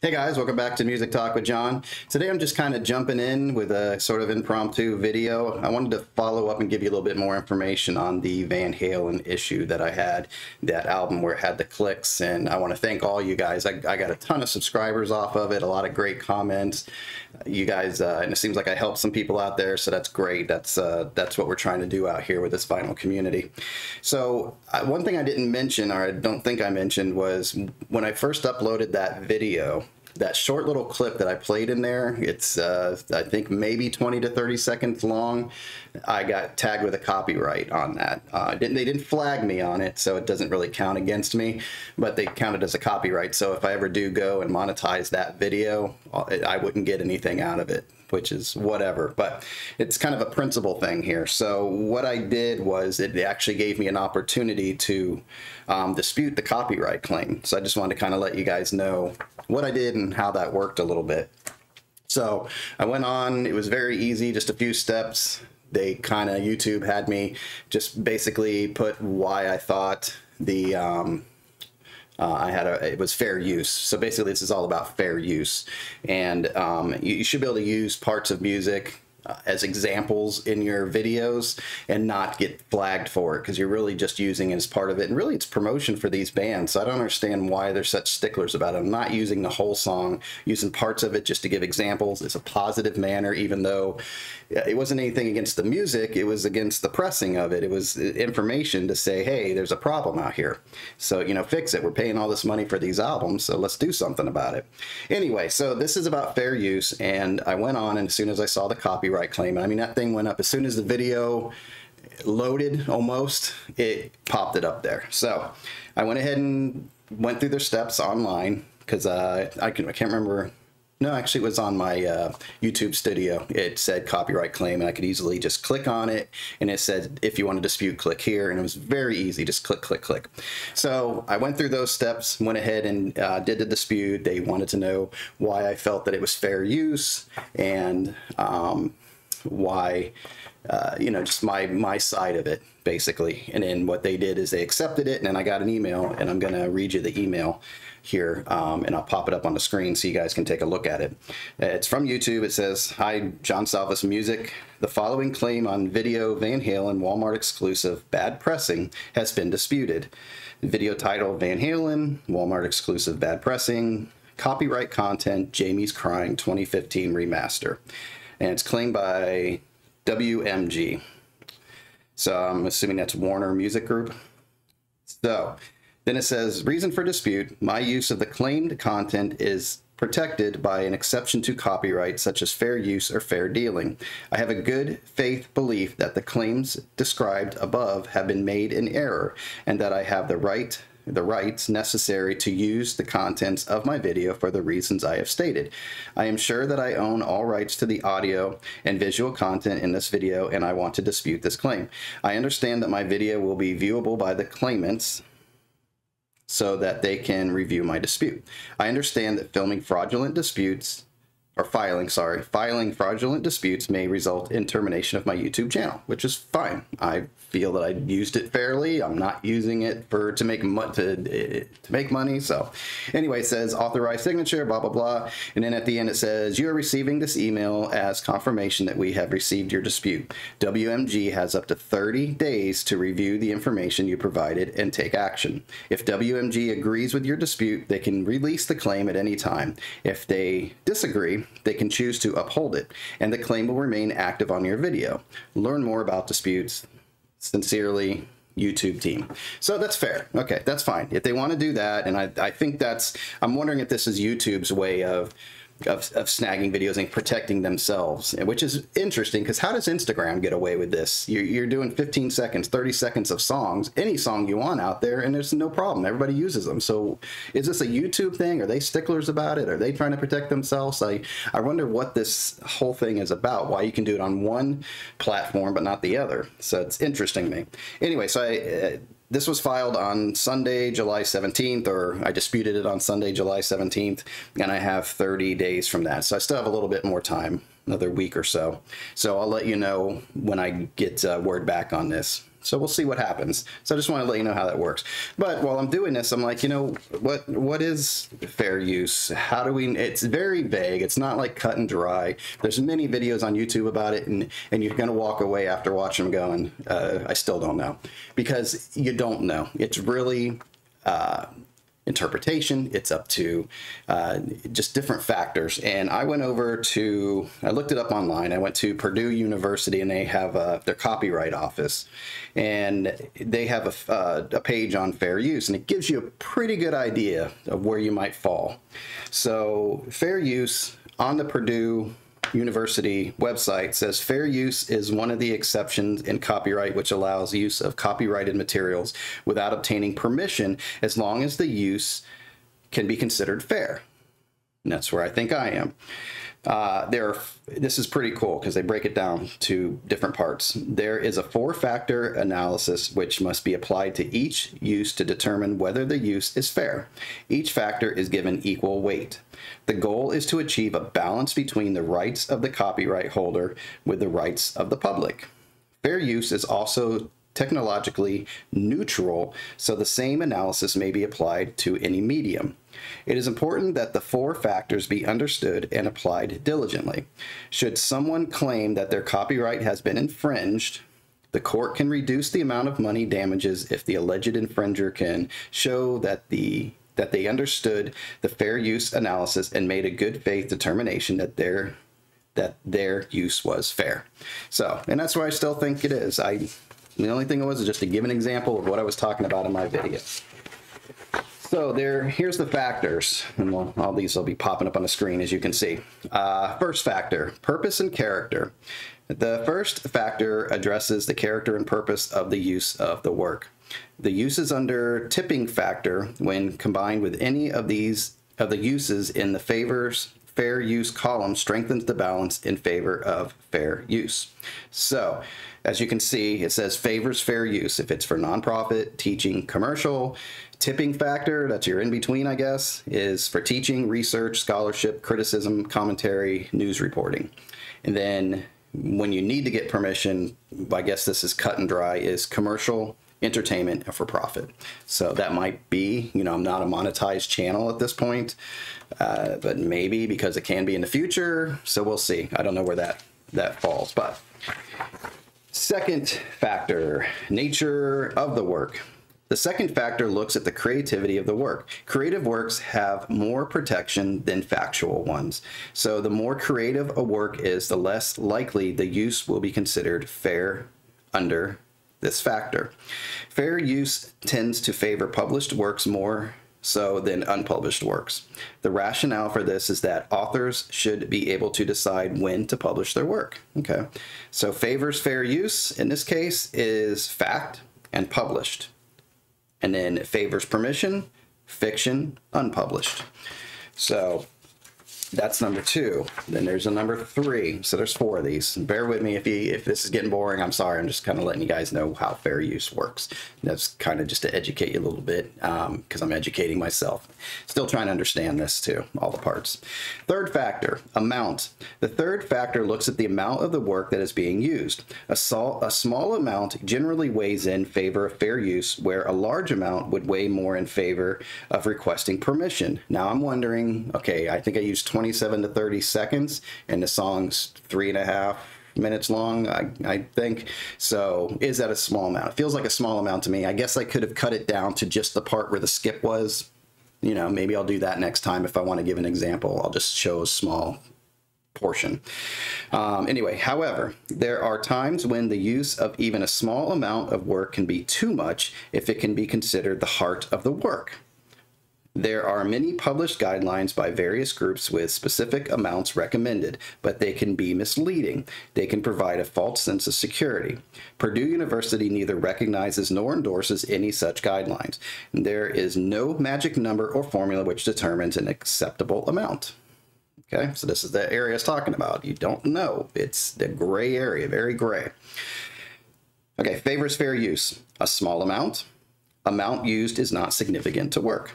Hey guys, welcome back to Music Talk with John. Today I'm just kind of jumping in with a sort of impromptu video. I wanted to follow up and give you a little bit more information on the Van Halen issue that I had, that album where it had the clicks, and I want to thank all you guys. I got a ton of subscribers off of it, a lot of great comments. You guys, and it seems like I helped some people out there, so that's great. That's what we're trying to do out here with this vinyl community. So one thing I didn't mention, or I don't think I mentioned, was when I first uploaded that video, that short little clip that I played in there, it's I think maybe 20 to 30 seconds long. I got tagged with a copyright on that. They didn't flag me on it, so it doesn't really count against me, but they counted as a copyright. So if I ever do go and monetize that video, I wouldn't get anything out of it, which is whatever, but it's kind of a principle thing here. So what I did was it actually gave me an opportunity to dispute the copyright claim. So I just wanted to kind of let you guys know what I did and how that worked a little bit. So I went on, it was very easy, just a few steps. They kind of, YouTube had me just basically put why I thought the it was fair use. So basically this is all about fair use, and you should be able to use parts of music as examples in your videos and not get flagged for it, because you're really just using it as part of it, and really it's promotion for these bands. So I don't understand why they're such sticklers about it. I'm not using the whole song, using parts of it just to give examples. It's a positive manner, even though it wasn't anything against the music, it was against the pressing of it. It was information to say, hey, there's a problem out here, so fix it. We're paying all this money for these albums, so let's do something about it. Anyway, so this is about fair use, and I went on, and as soon as I saw the copyright claim, I mean, that thing went up as soon as the video loaded, almost, it popped it up there. So I went ahead and went through their steps online, because I can't remember. No, actually, it was on my YouTube studio. It said copyright claim, and I could easily just click on it, and it said, if you want to dispute, click here, and it was very easy, just click, click, click. So I went through those steps, went ahead and did the dispute. They wanted to know why I felt that it was fair use, and why, just my side of it, basically. And then what they did is they accepted it, and then I got an email, and I'm going to read you the email here, and I'll pop it up on the screen so you guys can take a look at it. It's from YouTube. It says, "Hi, John Salvis Music. The following claim on video Van Halen Walmart exclusive bad pressing has been disputed. Video title Van Halen Walmart exclusive bad pressing. Copyright content Jamie's Crying 2015 remaster." And it's claimed by WMG. So I'm assuming that's Warner Music Group. So then it says, reason for dispute, my use of the claimed content is protected by an exception to copyright, such as fair use or fair dealing. I have a good faith belief that the claims described above have been made in error, and that I have the rights necessary to use the contents of my video for the reasons I have stated. I am sure that I own all rights to the audio and visual content in this video, and I want to dispute this claim. I understand that my video will be viewable by the claimants so that they can review my dispute. I understand that filing fraudulent disputes may result in termination of my YouTube channel, which is fine. I feel that I used it fairly. I'm not using it to make money. So anyway, it says authorized signature, blah, blah, blah. And then at the end it says, you are receiving this email as confirmation that we have received your dispute. WMG has up to 30 days to review the information you provided and take action. If WMG agrees with your dispute, they can release the claim at any time. If they disagree, they can choose to uphold it, and the claim will remain active on your video. Learn more about disputes. Sincerely, YouTube team. So that's fair. Okay, that's fine. If they want to do that, and I think I'm wondering if this is YouTube's way of snagging videos and protecting themselves, which is interesting, because how does Instagram get away with this? You're doing 15 seconds, 30 seconds of songs, any song you want out there, and there's no problem. Everybody uses them. So is this a YouTube thing? Are they sticklers about it? Are they trying to protect themselves? I wonder what this whole thing is about, why you can do it on one platform but not the other. So it's interesting to me. Anyway, so this was filed on Sunday, July 17th, or I disputed it on Sunday, July 17th, and I have 30 days from that. So I still have a little bit more time, another week or so. So I'll let you know when I get word back on this. So we'll see what happens. So I just want to let you know how that works. But while I'm doing this, I'm like, you know, what is fair use? How do we, it's very vague. It's not like cut and dry. There's many videos on YouTube about it, and you're going to walk away after watching them going, I still don't know. Because you don't know. It's really interpretation. It's up to just different factors. And I went over to, I looked it up online. I went to Purdue University, and they have their copyright office, and they have a page on fair use, and it gives you a pretty good idea of where you might fall. So fair use on the Purdue University website says fair use is one of the exceptions in copyright which allows use of copyrighted materials without obtaining permission as long as the use can be considered fair. And that's where I think I am. This is pretty cool because they break it down to different parts. There is a 4-factor analysis which must be applied to each use to determine whether the use is fair. Each factor is given equal weight. The goal is to achieve a balance between the rights of the copyright holder with the rights of the public. Fair use is also technologically neutral, so the same analysis may be applied to any medium. It is important that the 4 factors be understood and applied diligently. Should someone claim that their copyright has been infringed, the court can reduce the amount of money damages if the alleged infringer can show that they understood the fair use analysis and made a good faith determination that their use was fair. So, and that's why I still think it is. The only thing it was just to give an example of what I was talking about in my video. So here's the factors, and all these will be popping up on the screen as you can see. First factor, purpose and character. The first factor addresses the character and purpose of the use of the work. The uses under tipping factor, when combined with any of the uses in the fair use column, strengthens the balance in favor of fair use. So, as you can see, it says favors fair use if it's for nonprofit, teaching, commercial. Tipping factor, that's your in-between, I guess, is for teaching, research, scholarship, criticism, commentary, news reporting. And then when you need to get permission, I guess this is cut and dry, is commercial, entertainment, and for profit. So that might be, you know, I'm not a monetized channel at this point, but maybe because it can be in the future. So we'll see. I don't know where that falls. But second factor, nature of the work. The second factor looks at the creativity of the work. Creative works have more protection than factual ones. So the more creative a work is, the less likely the use will be considered fair under this factor. Fair use tends to favor published works more so than unpublished works. The rationale for this is that authors should be able to decide when to publish their work. Okay, so favors fair use in this case is fact and published. And then favors permission, fiction, unpublished. So that's number 2. Then there's a number 3. So there's 4 of these. Bear with me if this is getting boring. I'm sorry. I'm just kind of letting you guys know how fair use works. That's kind of just to educate you a little bit because I'm educating myself. Still trying to understand this too, all the parts. Third factor, amount. The third factor looks at the amount of the work that is being used. A small amount generally weighs in favor of fair use, where a large amount would weigh more in favor of requesting permission. Now I'm wondering, okay, I think I used 27 to 30 seconds, and the song's 3.5 minutes long, I think. So is that a small amount? It feels like a small amount to me. I guess I could have cut it down to just the part where the skip was. You know, maybe I'll do that next time if I want to give an example. I'll just show a small portion. Anyway, however, there are times when the use of even a small amount of work can be too much if it can be considered the heart of the work. There are many published guidelines by various groups with specific amounts recommended, but they can be misleading. They can provide a false sense of security. Purdue University neither recognizes nor endorses any such guidelines. There is no magic number or formula which determines an acceptable amount. Okay, so this is the area I was talking about. You don't know. It's the gray area, very gray. Okay, favors fair use. A small amount. Amount used is not significant to work.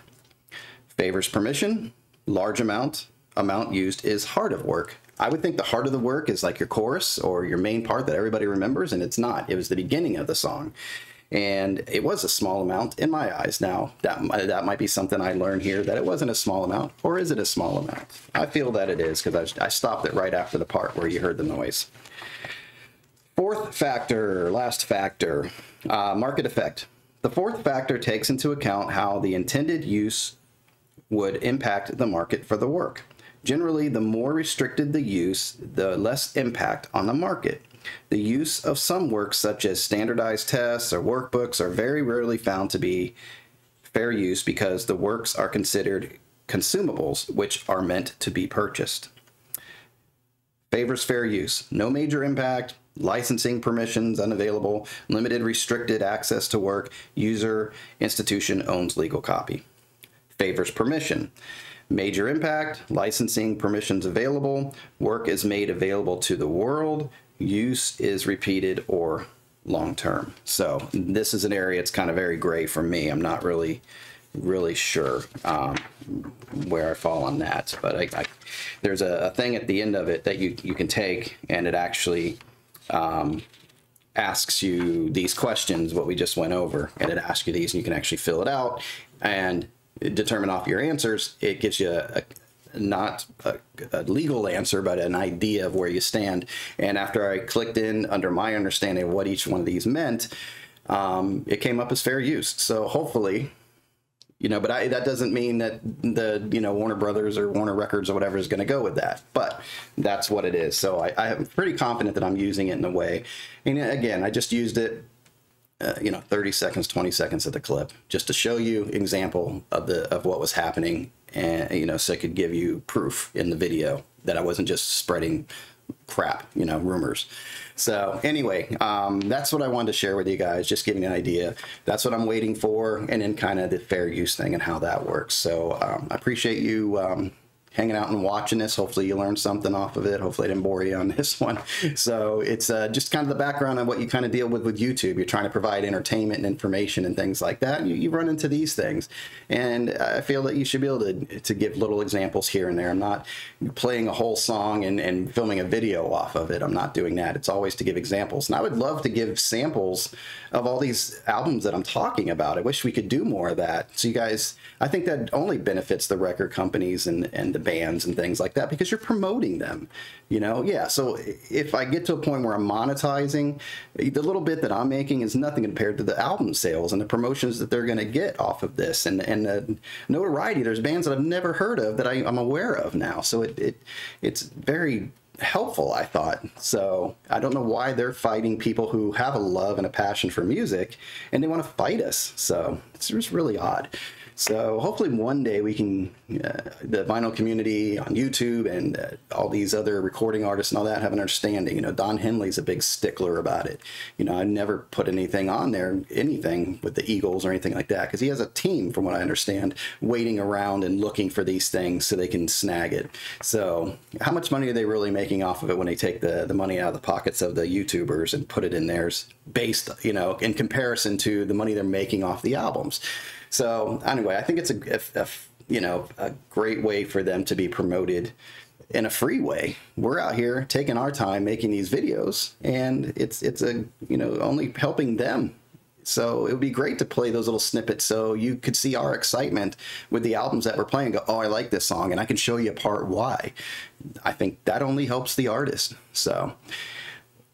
Favors permission, large amount, amount used is heart of work. I would think the heart of the work is like your chorus or your main part that everybody remembers, and it's not. It was the beginning of the song. And it was a small amount in my eyes. Now, that might be something I learned here, that it wasn't a small amount, or is it a small amount? I feel that it is, because I stopped it right after the part where you heard the noise. Fourth factor, last factor, market effect. The fourth factor takes into account how the intended use would impact the market for the work. Generally, the more restricted the use, the less impact on the market. The use of some works, such as standardized tests or workbooks, are very rarely found to be fair use because the works are considered consumables, which are meant to be purchased. Favors fair use. No major impact. Licensing permissions unavailable. Limited restricted access to work. User institution owns legal copy. Favors permission. Major impact. Licensing permissions available. Work is made available to the world. Use is repeated or long-term. So this is an area it's kind of very gray for me. I'm not really sure where I fall on that, but there's a thing at the end of it that you can take, and it actually asks you these questions, what we just went over, and it asks you these, and you can actually fill it out and determine off your answers. It gives you not a legal answer, but an idea of where you stand. And after I clicked in under my understanding of what each one of these meant, it came up as fair use. So hopefully, but that doesn't mean that the, Warner Brothers or Warner Records or whatever is going to go with that, but that's what it is. So I'm pretty confident that I'm using it in a way. And again, I just used it 30 seconds, 20 seconds of the clip, just to show you example of what was happening, and so I could give you proof in the video that I wasn't just spreading crap, rumors. So anyway, that's what I wanted to share with you guys, just giving you an idea. That's what I'm waiting for, and then kind of the fair use thing and how that works. So I appreciate you hanging out and watching this. Hopefully you learned something off of it. Hopefully I didn't bore you on this one. So it's just kind of the background on what you kind of deal with YouTube. You're trying to provide entertainment and information and things like that. You run into these things. And I feel that you should be able to give little examples here and there. I'm not playing a whole song and filming a video off of it. I'm not doing that. It's always to give examples. And I would love to give samples of all these albums that I'm talking about. I wish we could do more of that. So you guys, I think that only benefits the record companies and the bands and things like that, because you're promoting them, yeah. So if I get to a point where I'm monetizing, the little bit that I'm making is nothing compared to the album sales and the promotions that they're going to get off of this, and notoriety. There's bands that I've never heard of that I'm aware of now, so it's very helpful, I thought. So I don't know why they're fighting people who have a love and a passion for music, and they want to fight us. So it's just really odd. So hopefully one day we can, the vinyl community on YouTube and all these other recording artists and all that have an understanding. Don Henley's a big stickler about it. I never put anything on there, anything with the Eagles or anything like that, because he has a team, from what I understand, waiting around and looking for these things so they can snag it. So how much money are they really making off of it when they take the money out of the pockets of the YouTubers and put it in theirs, based, in comparison to the money they're making off the albums? So anyway, I think it's a great way for them to be promoted in a free way. We're out here taking our time making these videos, and it's only helping them. So it would be great to play those little snippets so you could see our excitement with the albums that we're playing. Go, oh, I like this song, and I can show you a part why. I think that only helps the artist. So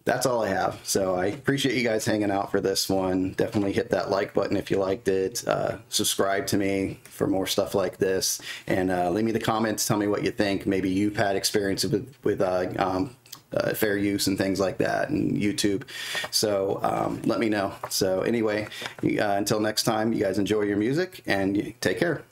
that's all I have. So I appreciate you guys hanging out for this one. Definitely hit that like button if you liked it. Subscribe to me for more stuff like this, and leave me the comments. Tell me what you think. Maybe you've had experience with fair use and things like that, and YouTube. So let me know. So anyway, until next time, you guys enjoy your music and take care.